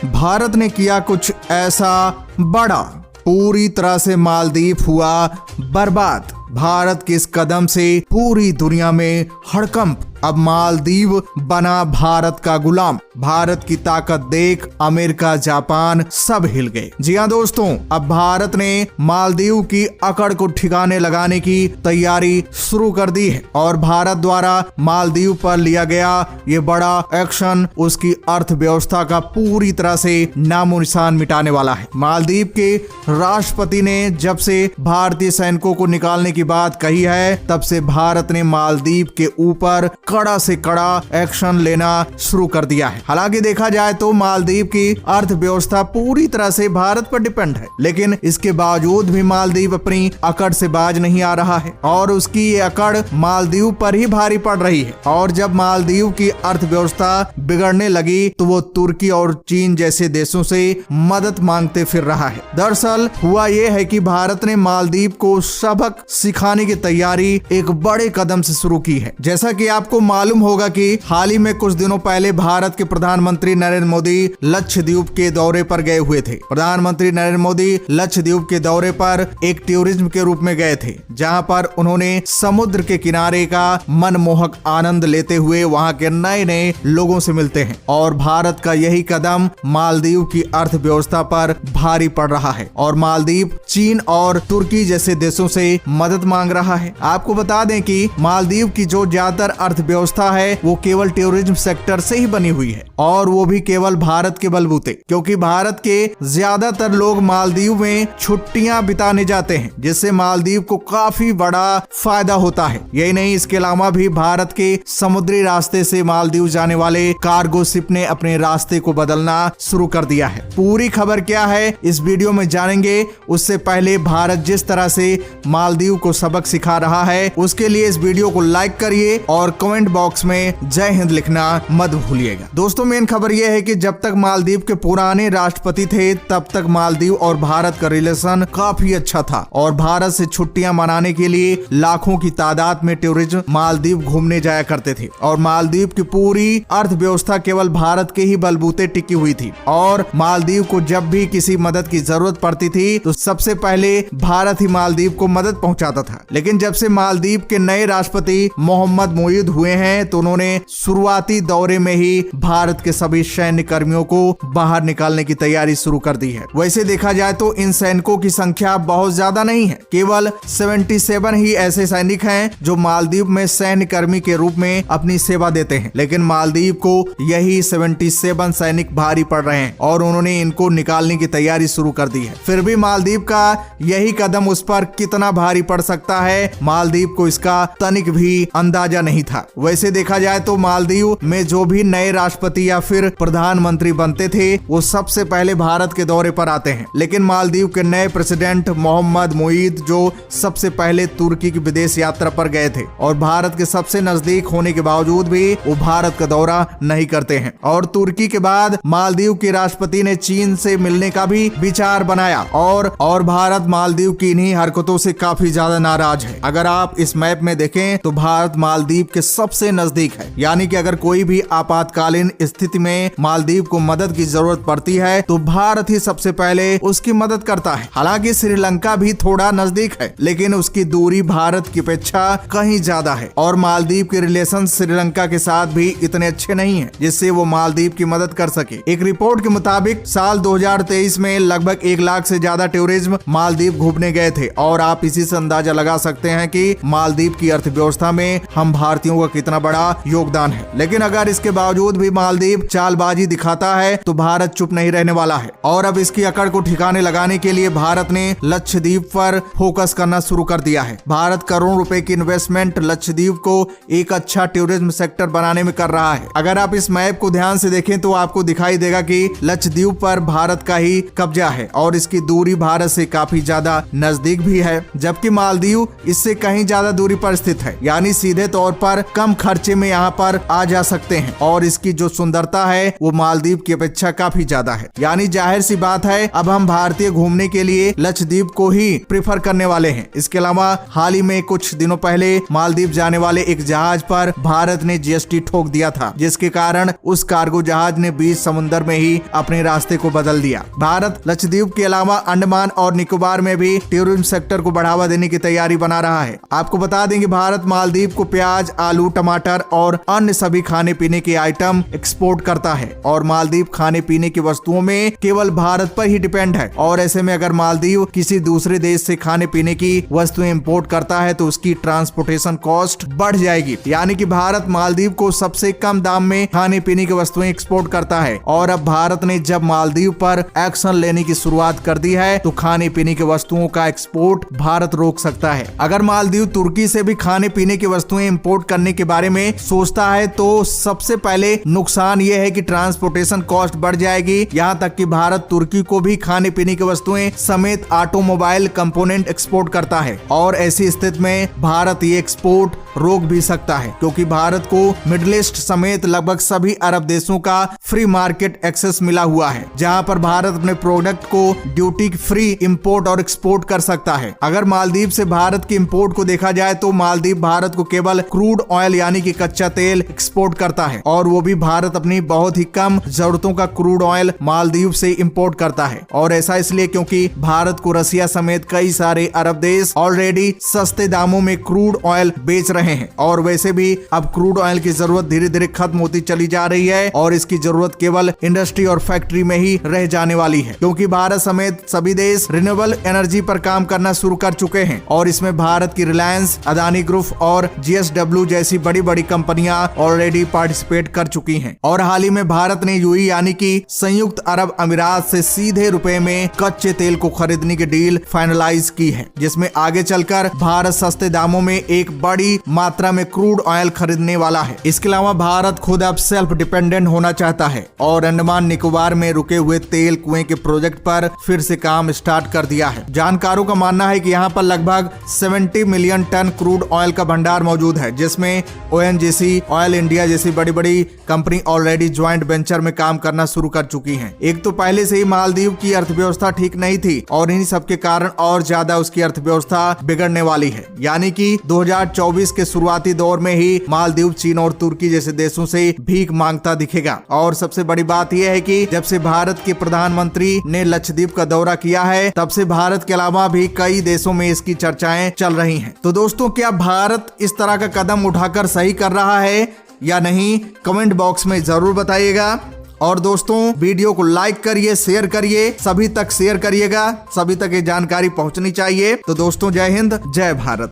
भारत ने किया कुछ ऐसा बड़ा, पूरी तरह से मालदीव हुआ बर्बाद। भारत के इस कदम से पूरी दुनिया में हड़कंप। अब मालदीव बना भारत का गुलाम। भारत की ताकत देख अमेरिका, जापान सब हिल गए। जी हाँ दोस्तों, अब भारत ने मालदीव की अकड़ को ठिकाने लगाने की तैयारी शुरू कर दी है और भारत द्वारा मालदीव पर लिया गया ये बड़ा एक्शन उसकी अर्थव्यवस्था का पूरी तरह से नामो निशान मिटाने वाला है। मालदीव के राष्ट्रपति ने जब से भारतीय सैनिकों को निकालने की बात कही है, तब से भारत ने मालदीव के ऊपर कड़ा से कड़ा एक्शन लेना शुरू कर दिया है। हालांकि देखा जाए तो मालदीव की अर्थव्यवस्था पूरी तरह से भारत पर डिपेंड है, लेकिन इसके बावजूद भी मालदीव अपनी अकड़ से बाज नहीं आ रहा है और उसकी ये अकड़ मालदीव पर ही भारी पड़ रही है। और जब मालदीव की अर्थव्यवस्था बिगड़ने लगी तो वो तुर्की और चीन जैसे देशों से मदद मांगते फिर रहा है। दरअसल हुआ ये है कि भारत ने मालदीव को सबक सिखाने की तैयारी एक बड़े कदम से शुरू की है। जैसा कि आपको मालूम होगा कि हाल ही में कुछ दिनों पहले भारत के प्रधानमंत्री नरेंद्र मोदी लक्षद्वीप के दौरे पर गए हुए थे। प्रधानमंत्री नरेंद्र मोदी लक्षद्वीप के दौरे पर एक टूरिज्म के रूप में गए थे, जहां पर उन्होंने समुद्र के किनारे का मनमोहक आनंद लेते हुए वहां के नए नए लोगों से मिलते हैं। और भारत का यही कदम मालदीव की अर्थव्यवस्था पर भारी पड़ रहा है और मालदीव चीन और तुर्की जैसे देशों से मदद मांग रहा है। आपको बता दें कि मालदीव की जो ज्यादातर अर्थव्यवस्था है वो केवल टूरिज्म सेक्टर से ही बनी हुई है और वो भी केवल भारत के बलबूते, क्योंकि भारत के ज्यादातर लोग मालदीव में छुट्टियां बिताने जाते हैं, जिससे मालदीव को काफी बड़ा फायदा होता है। यही नहीं, इसके अलावा भी भारत के समुद्री रास्ते से मालदीव जाने वाले कार्गो शिप ने अपने रास्ते को बदलना शुरू कर दिया है। पूरी खबर क्या है इस वीडियो में जानेंगे। उससे पहले भारत जिस तरह से मालदीव को सबक सिखा रहा है, उसके लिए इस वीडियो को लाइक करिए और कमेंट बॉक्स में जय हिंद लिखना मत भूलिएगा। दोस्तों, मेन खबर यह है कि जब तक मालदीव के पुराने राष्ट्रपति थे तब तक मालदीव और भारत का रिलेशन काफी अच्छा था और भारत से छुट्टियां मनाने के लिए लाखों की तादाद में टूरिस्ट मालदीव घूमने जाया करते थे और मालदीव की पूरी अर्थव्यवस्था केवल भारत के ही बलबूते टिकी हुई थी। और मालदीव को जब भी किसी मदद की जरूरत पड़ती थी तो सबसे पहले भारत ही मालदीव को मदद पहुंचाता था। लेकिन जब से मालदीव के नए राष्ट्रपति मोहम्मद मोईद हुए हैं तो उन्होंने शुरुआती दौरे में ही भारत के सभी सैन्य कर्मियों को बाहर निकालने की तैयारी शुरू कर दी है। वैसे देखा जाए तो इन सैनिकों की संख्या बहुत ज्यादा नहीं है, केवल 77 ही ऐसे सैनिक हैं जो मालदीव में सैन्य कर्मी के रूप में अपनी सेवा देते हैं। लेकिन मालदीव को यही 77 सैनिक भारी पड़ रहे हैं और उन्होंने इनको निकालने की तैयारी शुरू कर दी है। फिर भी मालदीव का यही कदम उस पर कितना भारी पड़ सकता है, मालदीव को इसका तनिक भी अंदाजा नहीं था। वैसे देखा जाए तो मालदीव में जो भी नए राष्ट्रपति या फिर प्रधानमंत्री बनते थे वो सबसे पहले भारत के दौरे पर आते हैं। लेकिन मालदीव के नए प्रेसिडेंट मोहम्मद मोईद जो सबसे पहले तुर्की की विदेश यात्रा पर गए थे और भारत के सबसे नजदीक होने के बावजूद भी वो भारत का दौरा नहीं करते हैं। और तुर्की के बाद मालदीव के राष्ट्रपति ने चीन से मिलने का भी विचार बनाया और भारत मालदीव की इन्हीं हरकतों से काफी ज्यादा नाराज है। अगर आप इस मैप में देखें तो भारत मालदीव के सबसे नजदीक है, यानी कि अगर कोई भी आपातकालीन स्थिति में मालदीव को मदद की जरूरत पड़ती है तो भारत ही सबसे पहले उसकी मदद करता है। हालांकि श्रीलंका भी थोड़ा नजदीक है, लेकिन उसकी दूरी भारत की अपेक्षा कहीं ज्यादा है और मालदीव के रिलेशन श्रीलंका के साथ भी इतने अच्छे नहीं है जिससे वो मालदीव की मदद कर सके। एक रिपोर्ट के मुताबिक साल 2023 में लगभग 1 लाख से ज्यादा टूरिज्म मालदीव घूमने गए थे और आप इसी से अंदाजा लगा सकते हैं कि मालदीव की अर्थव्यवस्था में हम भारतीयों का कितना बड़ा योगदान है। लेकिन अगर इसके बावजूद भी मालदीव चालबाजी दिखाता है तो भारत चुप नहीं रहने वाला है और अब इसकी अकड़ को ठिकाने लगाने के लिए भारत ने लक्षद्वीप पर फोकस करना शुरू कर दिया है। भारत करोड़ों रुपए की इन्वेस्टमेंट लक्षद्वीप को एक अच्छा टूरिज्म सेक्टर बनाने में कर रहा है। अगर आप इस मैप को ध्यान से देखें तो आपको दिखाई देगा कि लक्षद्वीप पर भारत का ही कब्जा है और इसकी दूरी भारत से काफी ज्यादा नजदीक भी है, जबकि मालदीव इससे कहीं ज्यादा दूरी पर स्थित है, यानी सीधे तौर पर कम खर्चे में यहाँ पर आ जा सकते हैं और इसकी जो सुंदरता है वो मालदीव की अपेक्षा काफी ज्यादा है। यानी जाहिर सी बात है अब हम भारतीय घूमने के लिए लक्षद्वीप को ही प्रेफर करने वाले हैं। इसके अलावा हाल ही में कुछ दिनों पहले मालदीव जाने वाले एक जहाज पर भारत ने जीएसटी ठोक दिया था, जिसके कारण उस कार्गो जहाज ने बीच समुद्र में ही अपने रास्ते को बदल दिया। भारत लक्षद्वीप के अलावा अंडमान और निकोबार में भी टूरिज्म सेक्टर को बढ़ावा देने की तैयारी बना रहा है। आपको बता दें कि भारत मालदीव को प्याज, आलू, टमाटर और अन्य सभी खाने पीने के आइटम एक्सपोर्ट करता है और मालदीव खाने पीने की वस्तुओं में केवल भारत पर ही डिपेंड है। और ऐसे में अगर मालदीव किसी दूसरे देश से खाने पीने की वस्तुएं इंपोर्ट करता है तो उसकी ट्रांसपोर्टेशन कॉस्ट बढ़ जाएगी। यानी कि भारत मालदीव को सबसे कम दाम में खाने पीने की वस्तुएं एक्सपोर्ट करता है और अब भारत ने जब मालदीव पर एक्शन लेने की शुरुआत कर दी है तो खाने पीने की वस्तुओं का एक्सपोर्ट भारत रोक सकता है। अगर मालदीव तुर्की से भी खाने पीने की वस्तुएं इंपोर्ट करने के बारे में सोचता है तो सबसे पहले नुकसान यह है कि ट्रांसपोर्टेशन कॉस्ट बढ़ जाएगी। यहाँ तक कि भारत तुर्की को भी खाने पीने की वस्तुएं समेत ऑटोमोबाइल कंपोनेंट एक्सपोर्ट करता है और ऐसी स्थिति में भारत ये एक्सपोर्ट रोक भी सकता है, क्योंकि भारत को मिडिल ईस्ट समेत लगभग सभी अरब देशों का फ्री मार्केट एक्सेस मिला हुआ है, जहां पर भारत अपने प्रोडक्ट को ड्यूटी फ्री इंपोर्ट और एक्सपोर्ट कर सकता है। अगर मालदीव से भारत के इंपोर्ट को देखा जाए तो मालदीव भारत को केवल क्रूड ऑयल यानी कि कच्चा तेल एक्सपोर्ट करता है और वो भी भारत अपनी बहुत ही कम जरूरतों का क्रूड ऑयल मालदीव से इंपोर्ट करता है। और ऐसा इसलिए क्योंकि भारत को रसिया समेत कई सारे अरब देश ऑलरेडी सस्ते दामों में क्रूड ऑयल बेच रहे हैं और वैसे भी अब क्रूड ऑयल की जरूरत धीरे धीरे खत्म होती चली जा रही है और इसकी जरूरत केवल इंडस्ट्री और फैक्ट्री में ही रह जाने वाली है, क्योंकि भारत समेत सभी देश रिन्यूएबल एनर्जी पर काम करना शुरू कर चुके हैं और इसमें भारत की रिलायंस, अदानी ग्रुप और जीएसडब्ल्यू जैसी बड़ी बड़ी कंपनियां ऑलरेडी पार्टिसिपेट कर चुकी हैं। और हाल ही में भारत ने यूएई यानी कि संयुक्त अरब अमीरात से सीधे रुपए में कच्चे तेल को खरीदने की डील फाइनलाइज की है, जिसमें आगे चलकर भारत सस्ते दामों में एक बड़ी मात्रा में क्रूड ऑयल खरीदने वाला है। इसके अलावा भारत खुद अब सेल्फ डिपेंडेंट होना चाहता है और अंडमान निकोबार में रुके हुए तेल कुएं के प्रोजेक्ट पर फिर से काम स्टार्ट कर दिया है। जानकारों का मानना है कि यहाँ पर लगभग 70 मिलियन टन क्रूड ऑयल का भंडार मौजूद है, जिसमें ओएनजीसी, ऑयल इंडिया जैसी बड़ी बड़ी कंपनी ऑलरेडी ज्वाइंट वेंचर में काम करना शुरू कर चुकी हैं। एक तो पहले से ही मालदीव की अर्थव्यवस्था ठीक नहीं थी और इन्हीं सब के कारण और ज्यादा उसकी अर्थव्यवस्था बिगड़ने वाली है। यानी कि 2024 के शुरुआती दौर में ही मालदीव चीन और तुर्की जैसे देशों से भीख मांगता दिखेगा। और सबसे बड़ी बात यह है कि जब से भारत के प्रधानमंत्री ने लक्षद्वीप का दौरा किया है तब से भारत के अलावा भी कई देशों में इसकी चर्चाएं चल रही हैं। तो दोस्तों, क्या भारत इस तरह का कदम उठाकर सही कर रहा है या नहीं, कमेंट बॉक्स में जरूर बताइएगा। और दोस्तों, वीडियो को लाइक करिए, शेयर करिए, सभी तक शेयर करिएगा, सभी तक ये जानकारी पहुंचनी चाहिए। तो दोस्तों, जय हिंद, जय भारत।